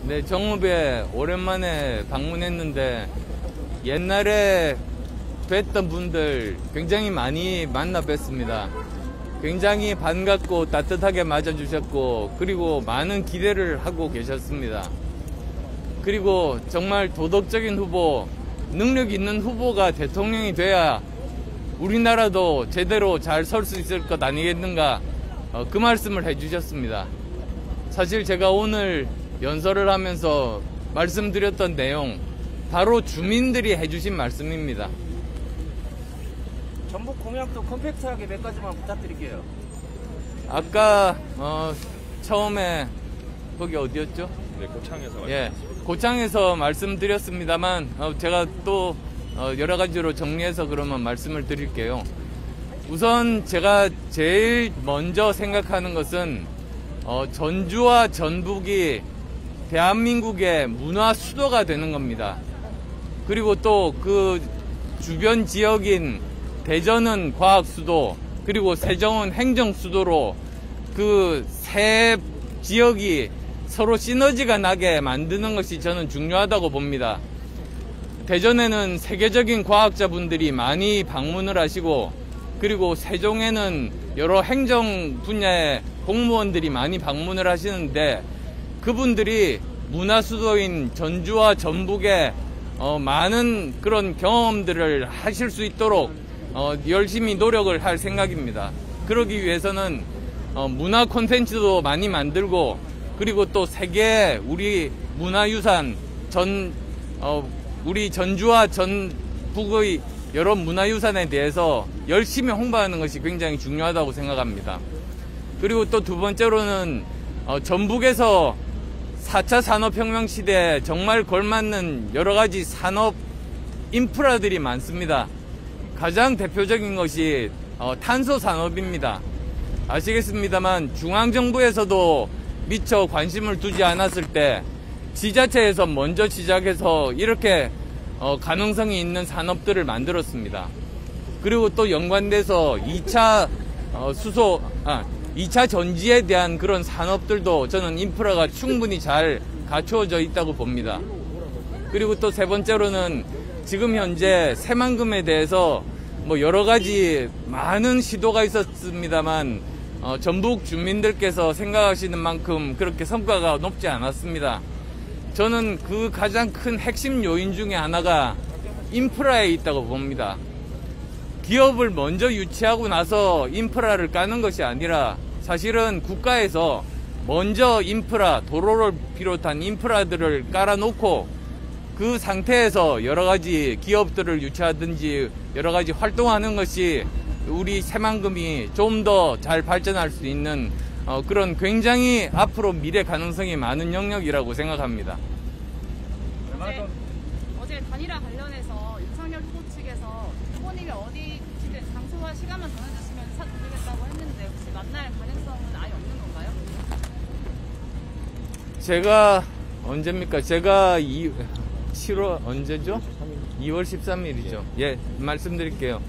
네, 정읍에 오랜만에 방문했는데 옛날에 뵀던 분들 굉장히 많이 만나 뵀습니다. 굉장히 반갑고 따뜻하게 맞아주셨고, 그리고 많은 기대를 하고 계셨습니다. 그리고 정말 도덕적인 후보, 능력 있는 후보가 대통령이 돼야 우리나라도 제대로 잘 설 수 있을 것 아니겠는가, 그 말씀을 해주셨습니다. 사실 제가 오늘 연설을 하면서 말씀드렸던 내용, 바로 주민들이 해주신 말씀입니다. 전북 공약도 컴팩트하게 몇 가지만 부탁드릴게요. 아까 처음에 거기 어디였죠? 네, 고창에서. 예, 고창에서 말씀드렸습니다만 제가 또 여러 가지로 정리해서 그러면 말씀을 드릴게요. 우선 제가 제일 먼저 생각하는 것은 전주와 전북이 대한민국의 문화 수도가 되는 겁니다. 그리고 또 그 주변 지역인 대전은 과학 수도, 그리고 세종은 행정 수도로 그 세 지역이 서로 시너지가 나게 만드는 것이 저는 중요하다고 봅니다. 대전에는 세계적인 과학자분들이 많이 방문을 하시고, 그리고 세종에는 여러 행정 분야의 공무원들이 많이 방문을 하시는데, 그분들이 문화 수도인 전주와 전북에 많은 그런 경험들을 하실 수 있도록 열심히 노력을 할 생각입니다. 그러기 위해서는 문화 콘텐츠도 많이 만들고, 그리고 또 세계 우리 문화유산 우리 전주와 전북의 여러 문화유산에 대해서 열심히 홍보하는 것이 굉장히 중요하다고 생각합니다. 그리고 또 두 번째로는 전북에서 4차 산업혁명 시대에 정말 걸맞는 여러 가지 산업 인프라들이 많습니다. 가장 대표적인 것이 탄소 산업입니다. 아시겠습니다만 중앙정부에서도 미처 관심을 두지 않았을 때 지자체에서 먼저 시작해서 이렇게 가능성이 있는 산업들을 만들었습니다. 그리고 또 연관돼서 2차 2차 전지에 대한 그런 산업들도 저는 인프라가 충분히 잘 갖추어져 있다고 봅니다. 그리고 또 세 번째로는 지금 현재 새만금에 대해서 뭐 여러 가지 많은 시도가 있었습니다만 전북 주민들께서 생각하시는 만큼 그렇게 성과가 높지 않았습니다. 저는 그 가장 큰 핵심 요인 중에 하나가 인프라에 있다고 봅니다. 기업을 먼저 유치하고 나서 인프라를 까는 것이 아니라 사실은 국가에서 먼저 인프라, 도로를 비롯한 인프라들을 깔아놓고 그 상태에서 여러 가지 기업들을 유치하든지 여러 가지 활동하는 것이 우리 새만금이 좀 더 잘 발전할 수 있는 그런 굉장히 앞으로 미래 가능성이 많은 영역이라고 생각합니다. 어제 단일화 관련해서 윤석열 후보 측에서 후보님이 어디 장소와 시간만 정해주시면 인사드리겠다고 했는데 혹시 만날 가능성은 아예 없는 건가요? 제가 언제입니까? 제가 7월 언제죠? 2월 13일이죠. 예, 말씀드릴게요.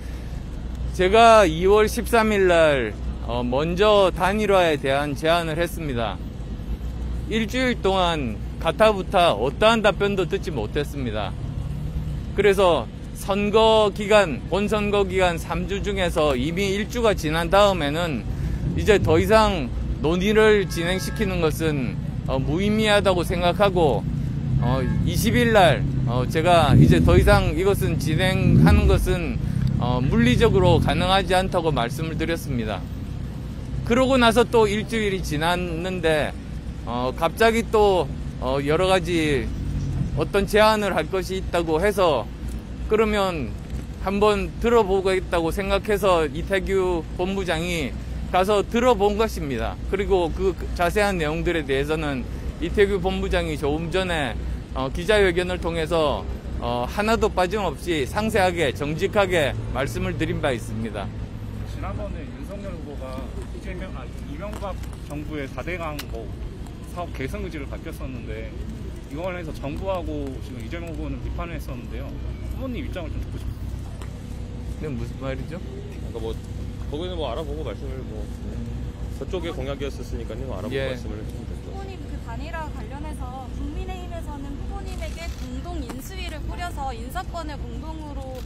제가 2월 13일 날 먼저 단일화에 대한 제안을 했습니다. 일주일 동안 가타부타 어떠한 답변도 듣지 못했습니다. 그래서 선거 기간, 본선거 기간 3주 중에서 이미 1주가 지난 다음에는 이제 더 이상 논의를 진행시키는 것은 무의미하다고 생각하고 20일 날 제가 이제 더 이상 이것은 진행하는 것은 물리적으로 가능하지 않다고 말씀을 드렸습니다. 그러고 나서 또 일주일이 지났는데 갑자기 또 여러 가지 어떤 제안을 할 것이 있다고 해서 그러면 한번 들어보겠다고 생각해서 이태규 본부장이 가서 들어본 것입니다. 그리고 그 자세한 내용들에 대해서는 이태규 본부장이 조금 전에 기자회견을 통해서 하나도 빠짐없이 상세하게 정직하게 말씀을 드린 바 있습니다. 지난번에 윤석열 후보가 이명박 정부의 4대강 사업 개선 의지를 밝혔었는데 이거 관련해서 정부하고 지금 이재명 후보는 비판을 했었는데요. 후보님 입장을 좀 듣고 싶습니다. 이게 무슨 말이죠? 그러니까 거기는 알아보고 말씀을 저쪽의 공약이었으니까요. 알아보고 예. 말씀을 해주면 됐죠. 후보님 그 단일화 이와 관련해서 국민의힘에서는 후보님에게 공동 인수위를 꾸려서 인사권을 공동으로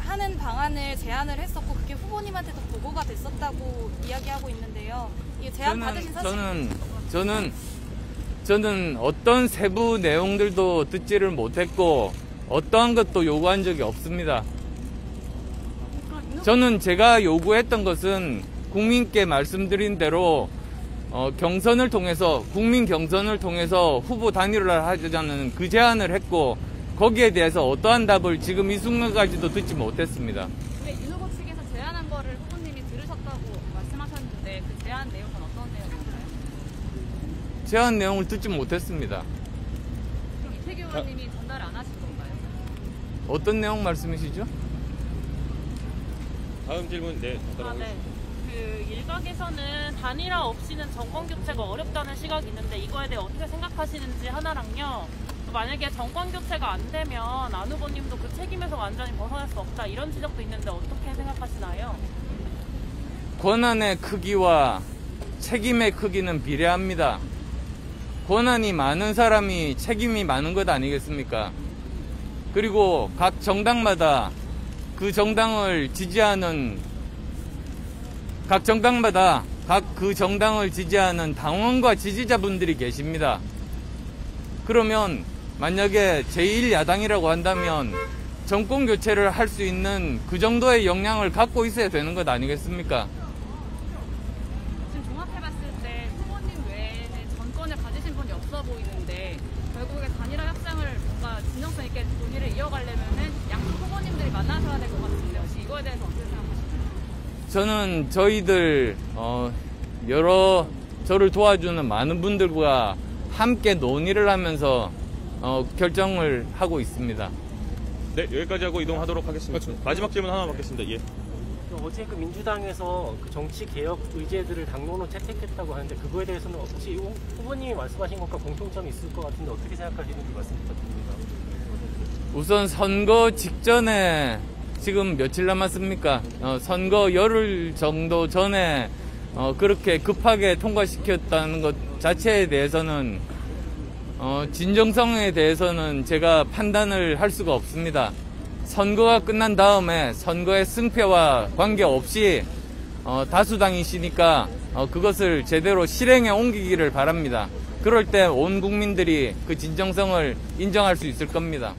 하는 방안을 제안을 했었고 그게 후보님한테도 보고가 됐었다고 이야기하고 있는데요. 이게 제안 받으신 사실 저는 어떤 세부 내용들도 듣지를 못했고 어떠한 것도 요구한 적이 없습니다. 저는 제가 요구했던 것은 국민께 말씀드린 대로 경선을 통해서 국민 경선을 통해서 후보 단일화를 하자는 그 제안을 했고 거기에 대해서 어떠한 답을 지금 이 순간까지도 듣지 못했습니다. 근데 윤 후보 측에서 제안한 거를 후보님이 들으셨다고 말씀하셨는데 그 제안 내용은 어떤 내용인가요? 제안 내용을 듣지 못했습니다. 그럼 이태규 의원님이 전달 안 하신 건가요? 어떤 내용 말씀이시죠? 다음 질문 네. 그 일각에서는 단일화 없이는 정권 교체가 어렵다는 시각이 있는데 이거에 대해 어떻게 생각하시는지 하나랑요. 또 만약에 정권 교체가 안 되면 안 후보님도 그 책임에서 완전히 벗어날 수 없다 이런 지적도 있는데 어떻게 생각하시나요? 권한의 크기와 책임의 크기는 비례합니다. 권한이 많은 사람이 책임이 많은 것 아니겠습니까? 그리고 각 정당마다 그 정당을 지지하는 그 정당을 지지하는 당원과 지지자분들이 계십니다. 그러면 만약에 제1야당이라고 한다면 정권 교체를 할 수 있는 그 정도의 역량을 갖고 있어야 되는 것 아니겠습니까? 지금 종합해봤을 때 후보님 외에는 전권을 가지신 분이 없어 보이는데 결국에 단일화 협상을 뭔가 진정성 있게 논의를 이어가려면은 양쪽 후보님들이 만나셔야 될 것 같은데 혹시 이거에 대해서 어떻게 생각하시나요? 저는 저희들 저를 도와주는 많은 분들과 함께 논의를 하면서 결정을 하고 있습니다. 네, 여기까지 하고 이동하도록 하겠습니다. 마지막 질문 하나 받겠습니다. 예. 어제 그 민주당에서 그 정치 개혁 의제들을 당론으로 채택했다고 하는데 그거에 대해서는 혹시 후보님이 말씀하신 것과 공통점이 있을 것 같은데 어떻게 생각하시는지 말씀 부탁드립니다. 우선 선거 직전에 지금 며칠 남았습니까? 선거 열흘 정도 전에 그렇게 급하게 통과시켰다는 것 자체에 대해서는 진정성에 대해서는 제가 판단을 할 수가 없습니다. 선거가 끝난 다음에 선거의 승패와 관계없이 다수당이시니까 그것을 제대로 실행에 옮기기를 바랍니다. 그럴 때 온 국민들이 그 진정성을 인정할 수 있을 겁니다.